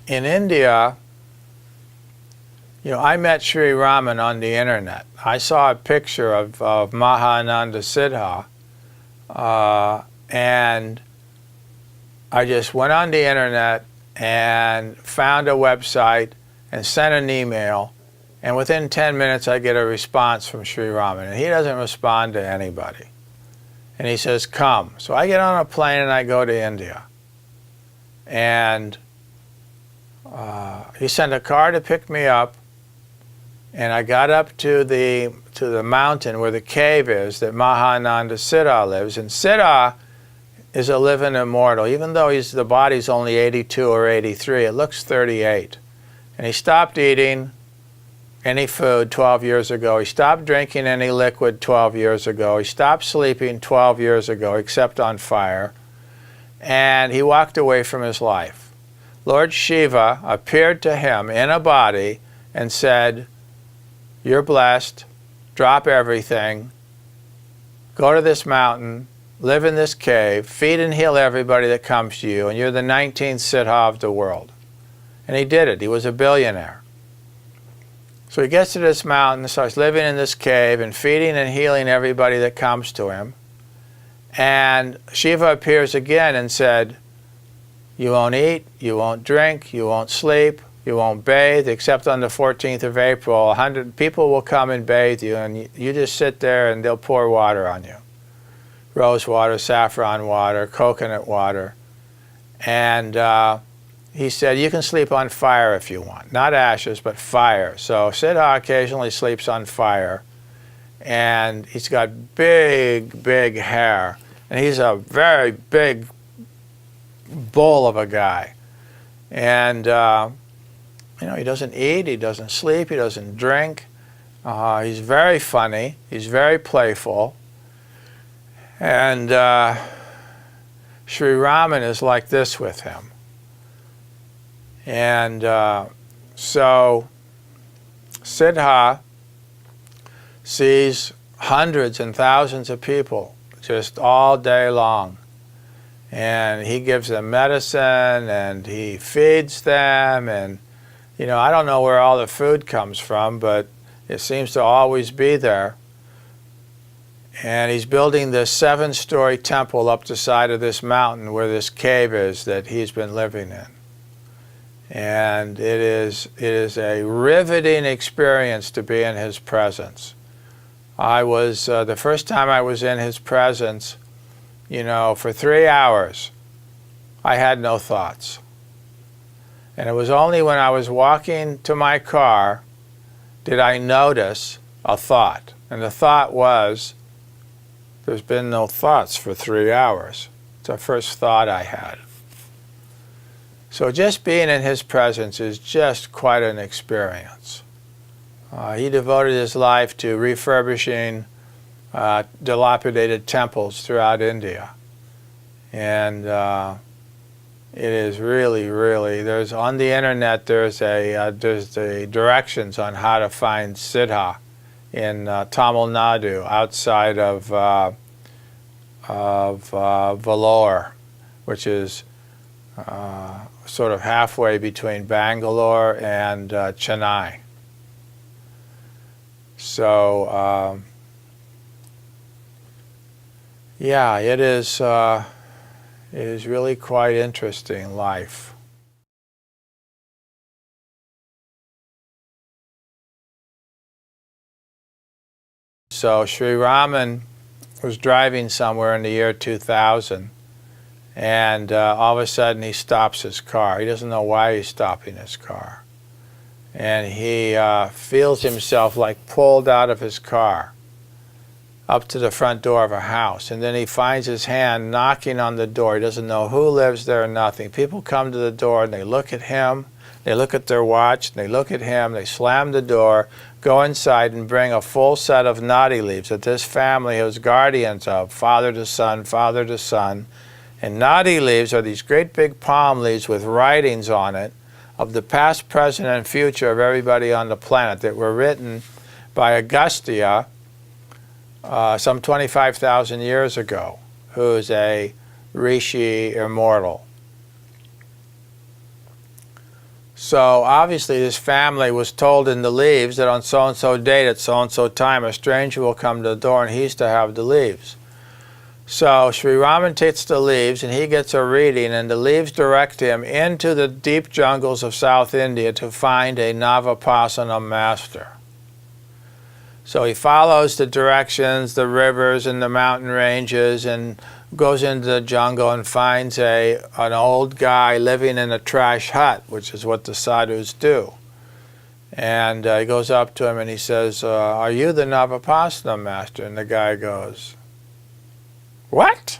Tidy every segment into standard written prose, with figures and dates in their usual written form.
in India, I met Sri Raman on the internet. I saw a picture of Mahananda Siddha, and I just went on the internet and found a website and sent an email, and within 10 minutes I get a response from Sri Raman, and he doesn't respond to anybody. And he says, come. So I get on a plane and I go to India. And he sent a car to pick me up, and I got up to the mountain where the cave is that Mahananda Siddha lives. And Siddha is a living immortal. Even though the body's only 82 or 83, it looks 38. And he stopped eating any food 12 years ago. He stopped drinking any liquid 12 years ago. He stopped sleeping 12 years ago, except on fire. And he walked away from his life. Lord Shiva appeared to him in a body and said, you're blessed, drop everything, go to this mountain, live in this cave, feed and heal everybody that comes to you, and you're the 19th Siddha of the world. And he did it. He was a billionaire. So he gets to this mountain, starts living in this cave and feeding and healing everybody that comes to him. And Shiva appears again and said, you won't eat, you won't drink, you won't sleep, you won't bathe, except on the 14th of April. 100 people will come and bathe you, and you just sit there and they'll pour water on you. Rose water, saffron water, coconut water. And he said, you can sleep on fire if you want. Not ashes, but fire. So Siddha occasionally sleeps on fire. And he's got big, big hair. And he's a very big bull of a guy. And, he doesn't eat, he doesn't sleep, he doesn't drink. He's very funny. He's very playful. And Sri Raman is like this with him. And so Siddha sees hundreds and thousands of people just all day long. And he gives them medicine and he feeds them. And, I don't know where all the food comes from, but it seems to always be there. And he's building this 7-story temple up the side of this mountain where this cave is that he's been living in. And it is a riveting experience to be in his presence. I was, the first time I was in his presence, for 3 hours, I had no thoughts. And it was only when I was walking to my car did I notice a thought. And the thought was, there's been no thoughts for 3 hours. It's the first thought I had. So just being in his presence is just quite an experience. He devoted his life to refurbishing dilapidated temples throughout India. And it is really, really, there's on the internet, there's the directions on how to find Siddha in Tamil Nadu, outside of Vellore, which is sort of halfway between Bangalore and Chennai. So, yeah, it is really quite interesting life. So Sri Raman was driving somewhere in the year 2000, and all of a sudden he stops his car. He doesn't know why he's stopping his car. And he feels himself like pulled out of his car up to the front door of a house. And then he finds his hand knocking on the door. He doesn't know who lives there or nothing. People come to the door and they look at him, they look at their watch, and they look at him, they slam the door, go inside and bring a full set of nadi leaves that this family was guardians of, father to son, father to son. And nadi leaves are these great big palm leaves with writings on it of the past, present, and future of everybody on the planet that were written by Agastya some 25,000 years ago, who's a rishi immortal. So obviously this family was told in the leaves that on so-and-so date at so-and-so time a stranger will come to the door and he's to have the leaves. So Sri Raman takes the leaves and he gets a reading, and the leaves direct him into the deep jungles of South India to find a Navapashanam Master. So he follows the directions, the rivers and the mountain ranges, and goes into the jungle and finds an old guy living in a trash hut, which is what the sadhus do. And he goes up to him and he says, are you the Navapashanam Master? And the guy goes, what?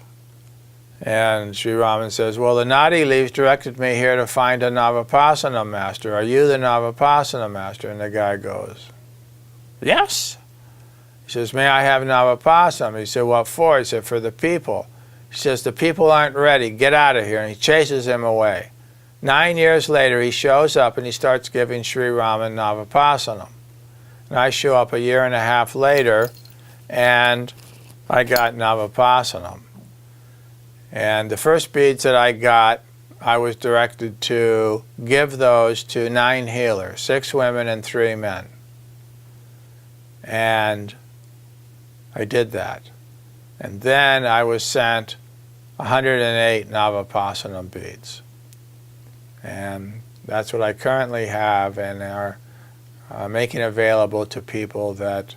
And Sri Raman says, well, the Nadi leaves directed me here to find a Navapashanam Master. Are you the Navapashanam Master? And the guy goes, yes. He says, may I have Navapashanam? He said, what for? He said, for the people. He says, the people aren't ready. Get out of here. And he chases him away. 9 years later, he shows up and he starts giving Sri Raman Navapashanam. And I show up a year and a half later, and I got Navapashanam. And the first beads that I got, I was directed to give those to 9 healers, 6 women and 3 men. And I did that. And then I was sent 108 Navapashanam beads. And that's what I currently have and are making available to people that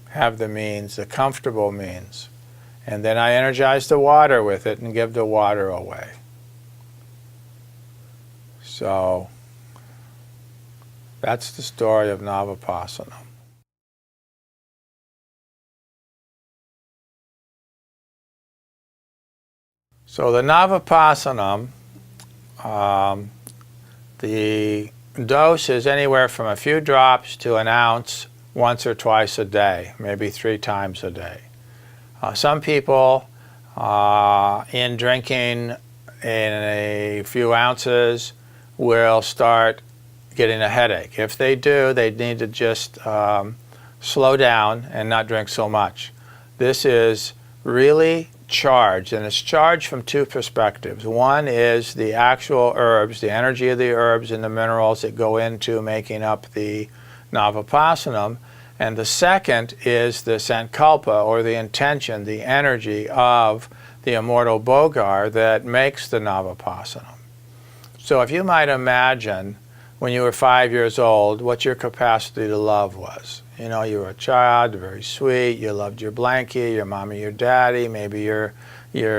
have the means, the comfortable means. And then I energize the water with it and give the water away. So that's the story of Navapashanam. So the Navapashanam, the dose is anywhere from a few drops to an ounce once or twice a day, maybe 3 times a day. Some people, in drinking in a few ounces, will start getting a headache. If they do, they need to just slow down and not drink so much. This is really charged, and it's charged from 2 perspectives. One is the actual herbs, the energy of the herbs and the minerals that go into making up the Navapashanam. And the second is the sankalpa, or the intention, the energy of the immortal Bogar that makes the Navapashanam. So if you might imagine when you were 5 years old what your capacity to love was. You know, you were a child, very sweet, you loved your blankie, your mommy, your daddy, maybe your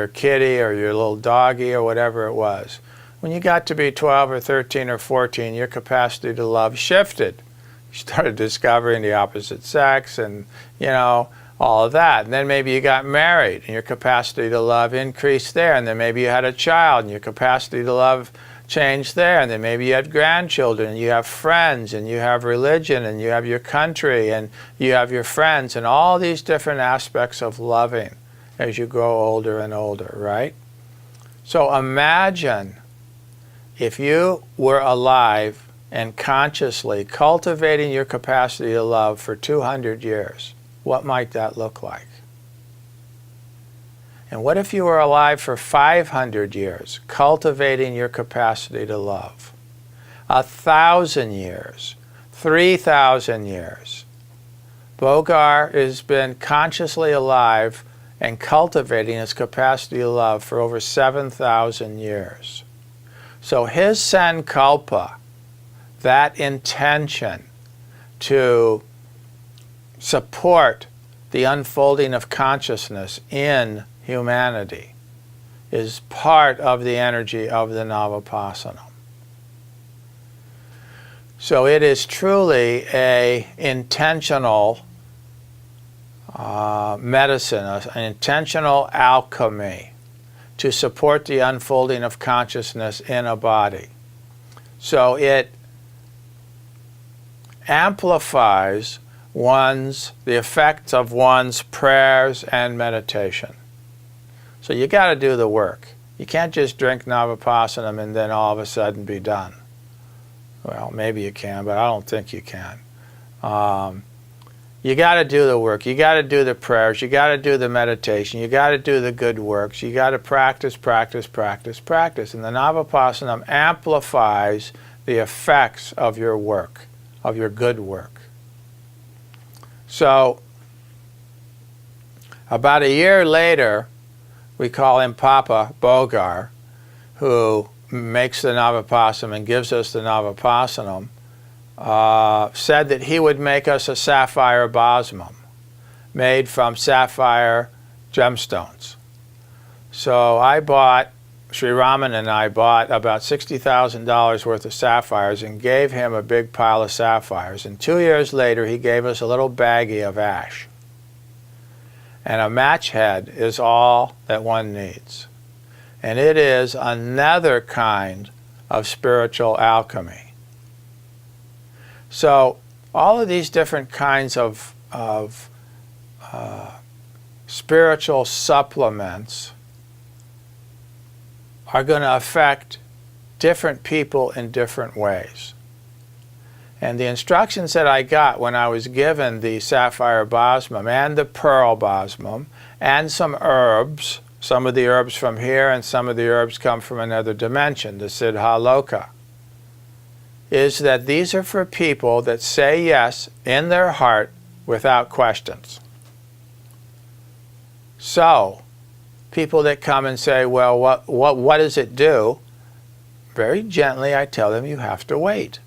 kitty or your little doggy or whatever it was. When you got to be 12 or 13 or 14, your capacity to love shifted. You started discovering the opposite sex and, you know, all of that. And then maybe you got married and your capacity to love increased there. And then maybe you had a child and your capacity to love changed there. And then maybe you had grandchildren and you have friends and you have religion and you have your country and you have your friends and all these different aspects of loving as you grow older and older, right? So imagine if you were alive and consciously cultivating your capacity to love for 200 years, what might that look like? And what if you were alive for 500 years, cultivating your capacity to love? 1,000 years, 3,000 years. Bogar has been consciously alive and cultivating his capacity to love for over 7,000 years. So his sankalpa, that intention to support the unfolding of consciousness in humanity, is part of the energy of the Navapashanam. So it is truly an intentional medicine, an intentional alchemy to support the unfolding of consciousness in a body. So it amplifies the effects of one's prayers and meditation. So you got to do the work. You can't just drink Navapashanam and then all of a sudden be done. Well, maybe you can, but I don't think you can. You got to do the work. You got to do the prayers. You got to do the meditation. You got to do the good works. You got to practice, practice, practice, practice. And the Navapashanam amplifies the effects of your work, of your good work. So, about a year later, we call him Papa Bogar, who makes the Navapashanam and gives us the Navapashanam, said that he would make us a sapphire bosmum made from sapphire gemstones. So Sri Raman and I bought about $60,000 worth of sapphires and gave him a big pile of sapphires. And 2 years later, he gave us a little baggie of ash. And a match head is all that one needs. And it is another kind of spiritual alchemy. So all of these different kinds of spiritual supplements are going to affect different people in different ways. And the instructions that I got when I was given the sapphire bosmum and the pearl bosmum and some herbs, some of the herbs from here and some of the herbs come from another dimension, the Siddha Loka, is that these are for people that say yes in their heart without questions. So, people that come and say, well, what does it do? Very gently I tell them you have to wait.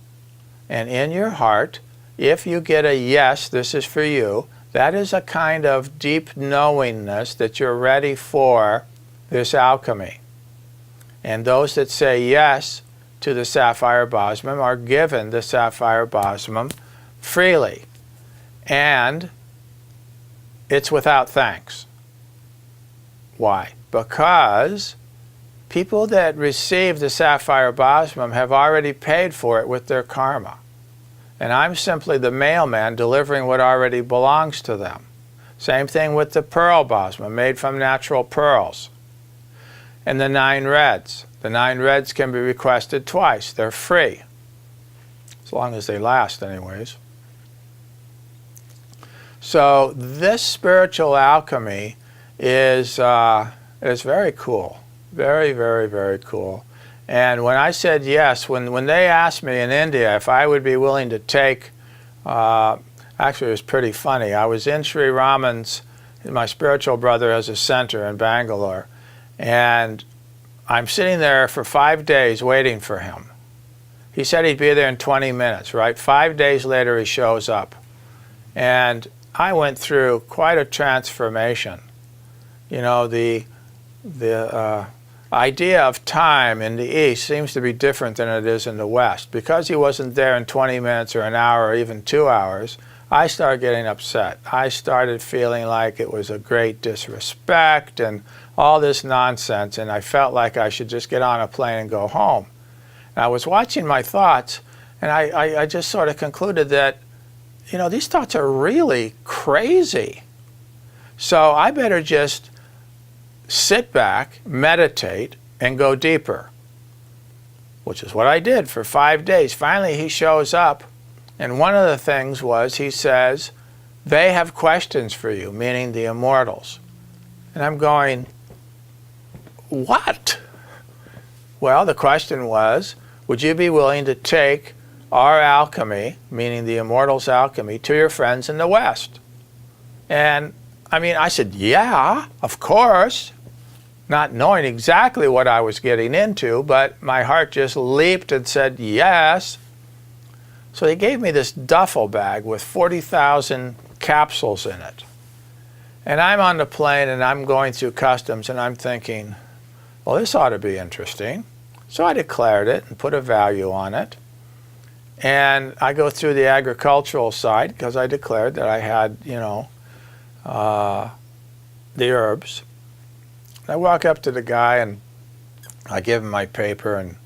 And in your heart, if you get a yes, this is for you, that is a kind of deep knowingness that you're ready for this alchemy. And those that say yes to the sapphire bosmum are given the sapphire bosmum freely. And it's without thanks. Why? Because people that receive the sapphire bosmum have already paid for it with their karma. And I'm simply the mailman delivering what already belongs to them. Same thing with the pearl bosmum made from natural pearls. And the 9 reds. The 9 reds can be requested twice. They're free. As long as they last anyways. So this spiritual alchemy is very cool. Very, very, very cool. And when I said yes, when they asked me in India if I would be willing to take, actually it was pretty funny. I was in Sri Raman's, my spiritual brother has a center in Bangalore, and I'm sitting there for 5 days waiting for him. He said he'd be there in 20 minutes, right? 5 days later he shows up. And I went through quite a transformation. You know, the idea of time in the East seems to be different than it is in the West. Because he wasn't there in 20 minutes or an hour or even 2 hours, I started getting upset. I started feeling like it was a great disrespect and all this nonsense, and I felt like I should just get on a plane and go home. And I was watching my thoughts, and I just sort of concluded that, you know, these thoughts are really crazy. So I better just sit back, meditate, and go deeper, which is what I did for 5 days. Finally, he shows up, and one of the things was he says, they have questions for you, meaning the immortals. And I'm going, what? Well, the question was, would you be willing to take our alchemy, meaning the immortals' alchemy, to your friends in the West? And I mean, I said, yeah, of course. Not knowing exactly what I was getting into, but my heart just leaped and said, yes. So they gave me this duffel bag with 40,000 capsules in it. And I'm on the plane and I'm going through customs and I'm thinking, well, this ought to be interesting. So I declared it and put a value on it. And I go through the agricultural side because I declared that I had, you know, the herbs. I walk up to the guy and I give him my paper and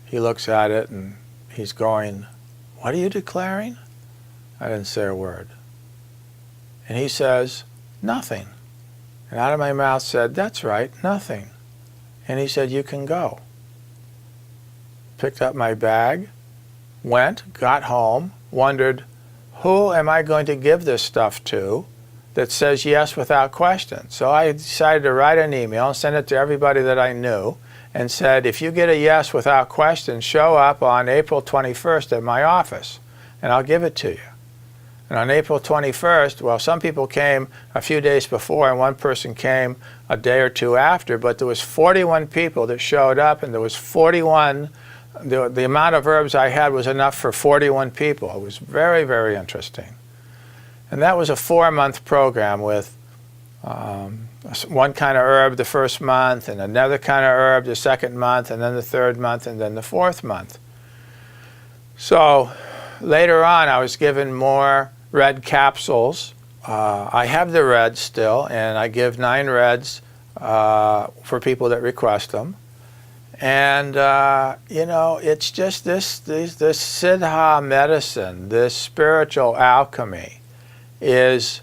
he looks at it and he's going, what are you declaring? I didn't say a word. And he says, nothing. And out of my mouth said, that's right, nothing. And he said, you can go. Picked up my bag, went, got home, wondered, who am I going to give this stuff to that says yes without question? So I decided to write an email and send it to everybody that I knew and said, if you get a yes without question, show up on April 21st at my office and I'll give it to you. And on April 21st, well, some people came a few days before and one person came a day or two after, but there was 41 people that showed up, and there was 41, the amount of herbs I had was enough for 41 people. It was very, very interesting. And that was a 4-month program with one kind of herb the first month, and another kind of herb the second month, and then the third month, and then the fourth month. So later on, I was given more red capsules. I have the reds still, and I give 9 reds for people that request them. And you know, it's just this Siddha medicine, this spiritual alchemy is,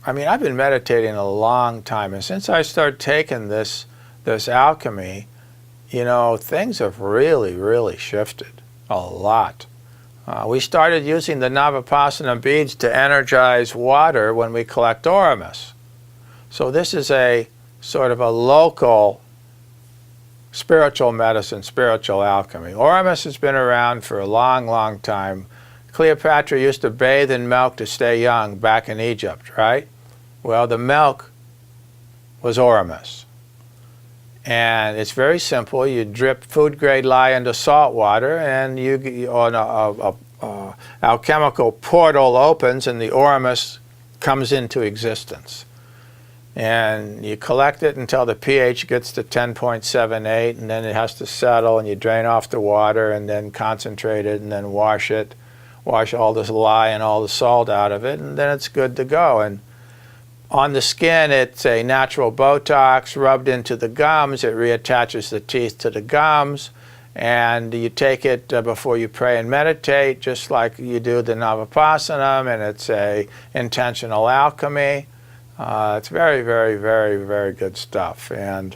I mean, I've been meditating a long time, and since I started taking this alchemy, you know, things have really, really shifted a lot. We started using the Navapashanam beads to energize water when we collect Oramus. So this is a sort of a local spiritual medicine, spiritual alchemy. Oramus has been around for a long, long time. Cleopatra used to bathe in milk to stay young back in Egypt, right? Well, the milk was Oramus. And it's very simple. You drip food-grade lye into salt water, and alchemical portal opens, and the Oramus comes into existence. And you collect it until the pH gets to 10.78, and then it has to settle, and you drain off the water, and then concentrate it, and then wash all this lye and all the salt out of it, and then it's good to go. And on the skin, it's a natural Botox rubbed into the gums. It reattaches the teeth to the gums. And you take it before you pray and meditate, just like you do the Navapashanam, and it's a intentional alchemy. It's very, very, very, very good stuff. And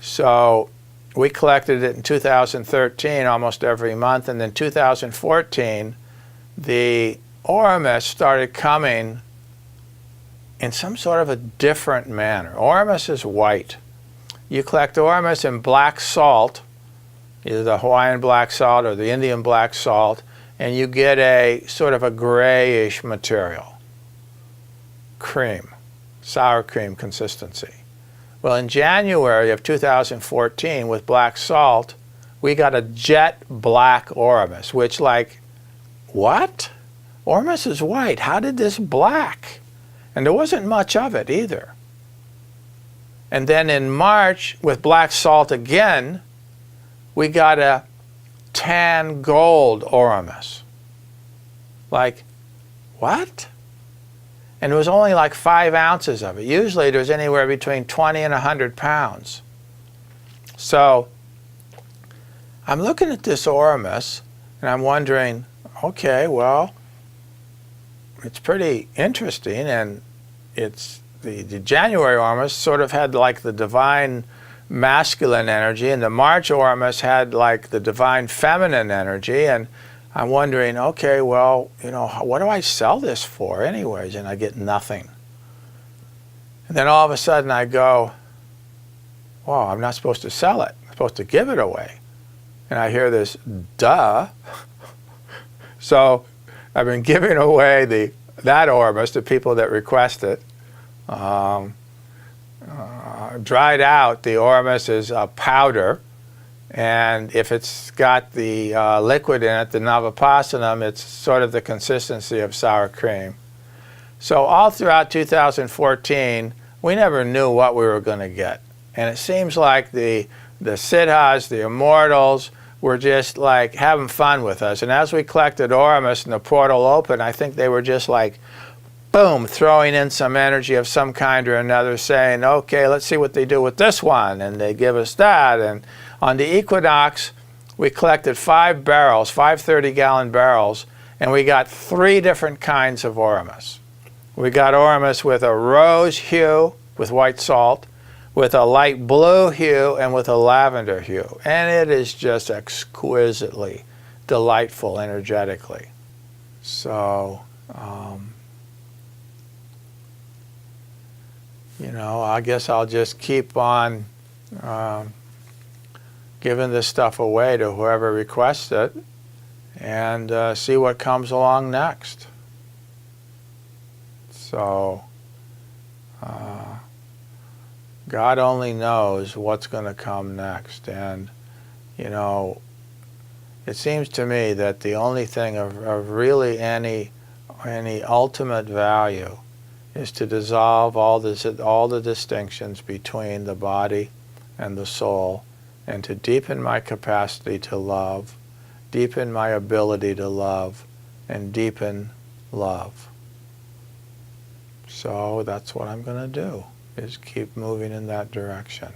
so we collected it in 2013, almost every month. And then 2014, the Oramus started coming in some sort of a different manner. Oramus is white. You collect Oramus in black salt, either the Hawaiian black salt or the Indian black salt, and you get a sort of a grayish material. Cream, sour cream consistency. Well, in January of 2014, with black salt, we got a jet black Oramus, which, like, what? Oramus is white. How did this black? And there wasn't much of it either. And then in March, with black salt again, we got a tan gold Oramus. Like, what? And it was only like 5 ounces of it. Usually there's anywhere between 20 and 100 pounds. So I'm looking at this Oramus, and I'm wondering, okay, well, it's pretty interesting, and it's the January Oramus sort of had like the divine masculine energy, and the March Oramus had like the divine feminine energy, and I'm wondering, okay, well, you know, what do I sell this for anyways? And I get nothing. And then all of a sudden I go, well, I'm not supposed to sell it. I'm supposed to give it away. And I hear this, duh. So I've been giving away that Oramus to people that request it. Dried out, the Oramus is a powder, and if it's got the liquid in it, the Navapashanam, it's sort of the consistency of sour cream. So all throughout 2014, we never knew what we were going to get. And it seems like the Siddhas, the immortals, were just like having fun with us. And as we collected Oramus and the portal opened, I think they were just like, boom, throwing in some energy of some kind or another, saying, okay, let's see what they do with this one. And they give us that. And on the equinox, we collected 5 barrels, 5 30-gallon barrels, and we got 3 different kinds of Oramus. We got Oramus with a rose hue with white salt, with a light blue hue, and with a lavender hue. And it is just exquisitely delightful energetically. So, I guess I'll just keep on giving this stuff away to whoever requests it, and see what comes along next. So, God only knows what's going to come next. And, it seems to me that the only thing of really any ultimate value is to dissolve all the distinctions between the body and the soul, and to deepen my capacity to love, deepen my ability to love, and deepen love. So that's what I'm going to do, is keep moving in that direction.